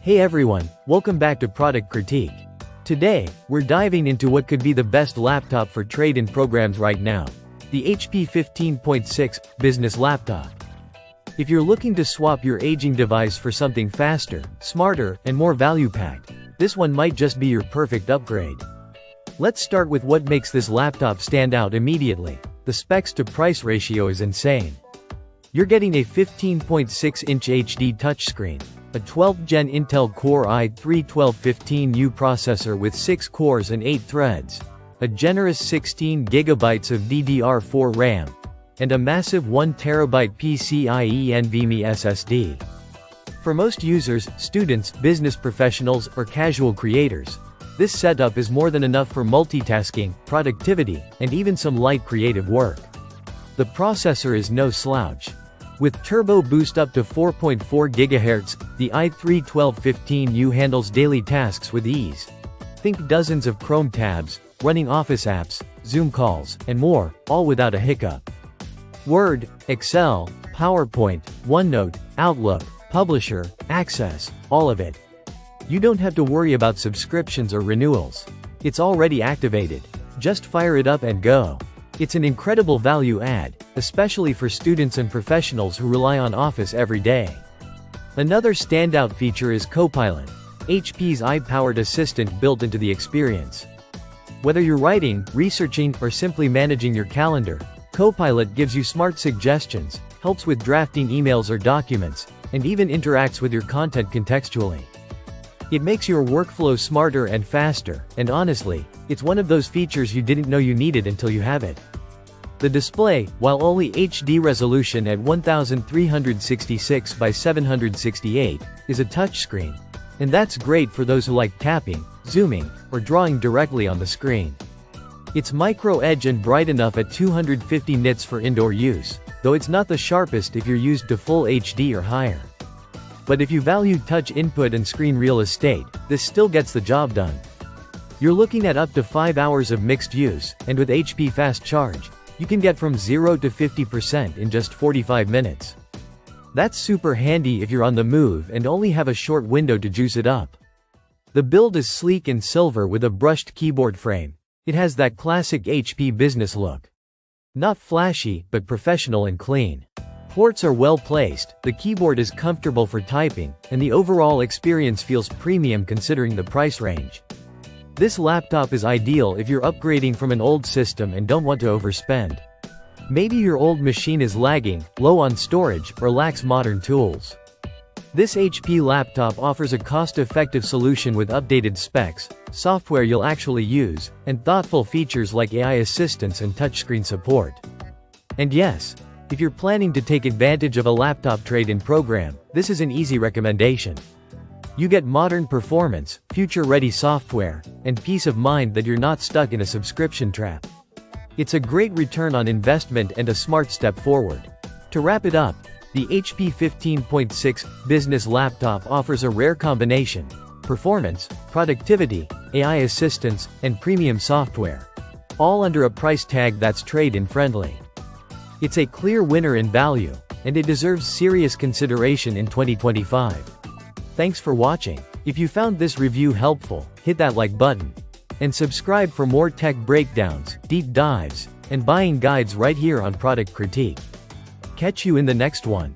Hey everyone, welcome back to Product Critique. Today, we're diving into what could be the best laptop for trade-in programs right now. The HP 15.6 Business Laptop. If you're looking to swap your aging device for something faster, smarter, and more value-packed, this one might just be your perfect upgrade. Let's start with what makes this laptop stand out immediately. The specs to price ratio is insane. You're getting a 15.6-inch HD touchscreen, a 12th Gen Intel Core i3-1215U processor with 6 cores and 8 threads, a generous 16 GB of DDR4 RAM, and a massive 1 TB PCIe NVMe SSD. For most users, students, business professionals, or casual creators, this setup is more than enough for multitasking, productivity, and even some light creative work. The processor is no slouch. With turbo boost up to 4.4 GHz, the i3-1215U handles daily tasks with ease. Think dozens of Chrome tabs, running Office apps, Zoom calls, and more, all without a hiccup. Word, Excel, PowerPoint, OneNote, Outlook, Publisher, Access, all of it. You don't have to worry about subscriptions or renewals. It's already activated. Just fire it up and go. It's an incredible value add, especially for students and professionals who rely on Office every day. Another standout feature is Copilot, HP's AI-powered assistant built into the experience. Whether you're writing, researching, or simply managing your calendar, Copilot gives you smart suggestions, helps with drafting emails or documents, and even interacts with your content contextually. It makes your workflow smarter and faster, and honestly, it's one of those features you didn't know you needed until you have it. The display, while only HD resolution at 1366 by 768, is a touchscreen. And that's great for those who like tapping, zooming, or drawing directly on the screen. It's micro-edge and bright enough at 250 nits for indoor use, though it's not the sharpest if you're used to full HD or higher. But if you value touch input and screen real estate, this still gets the job done. You're looking at up to 5 hours of mixed use, and with HP Fast Charge, you can get from 0 to 50% in just 45 minutes. That's super handy if you're on the move and only have a short window to juice it up. The build is sleek and silver with a brushed keyboard frame. It has that classic HP business look. Not flashy, but professional and clean. Ports are well placed, the keyboard is comfortable for typing, and the overall experience feels premium considering the price range. This laptop is ideal if you're upgrading from an old system and don't want to overspend. Maybe your old machine is lagging, low on storage, or lacks modern tools. This HP laptop offers a cost-effective solution with updated specs, software you'll actually use, and thoughtful features like AI assistance and touchscreen support. And yes, if you're planning to take advantage of a laptop trade-in program, this is an easy recommendation. You get modern performance, future-ready software, and peace of mind that you're not stuck in a subscription trap. It's a great return on investment and a smart step forward. To wrap it up, the HP 15.6 Business Laptop offers a rare combination: performance, productivity, AI assistance, and premium software. All under a price tag that's trade-in friendly. It's a clear winner in value, and it deserves serious consideration in 2025. Thanks for watching. If you found this review helpful, hit that like button. And subscribe for more tech breakdowns, deep dives, and buying guides right here on Product Critique. Catch you in the next one.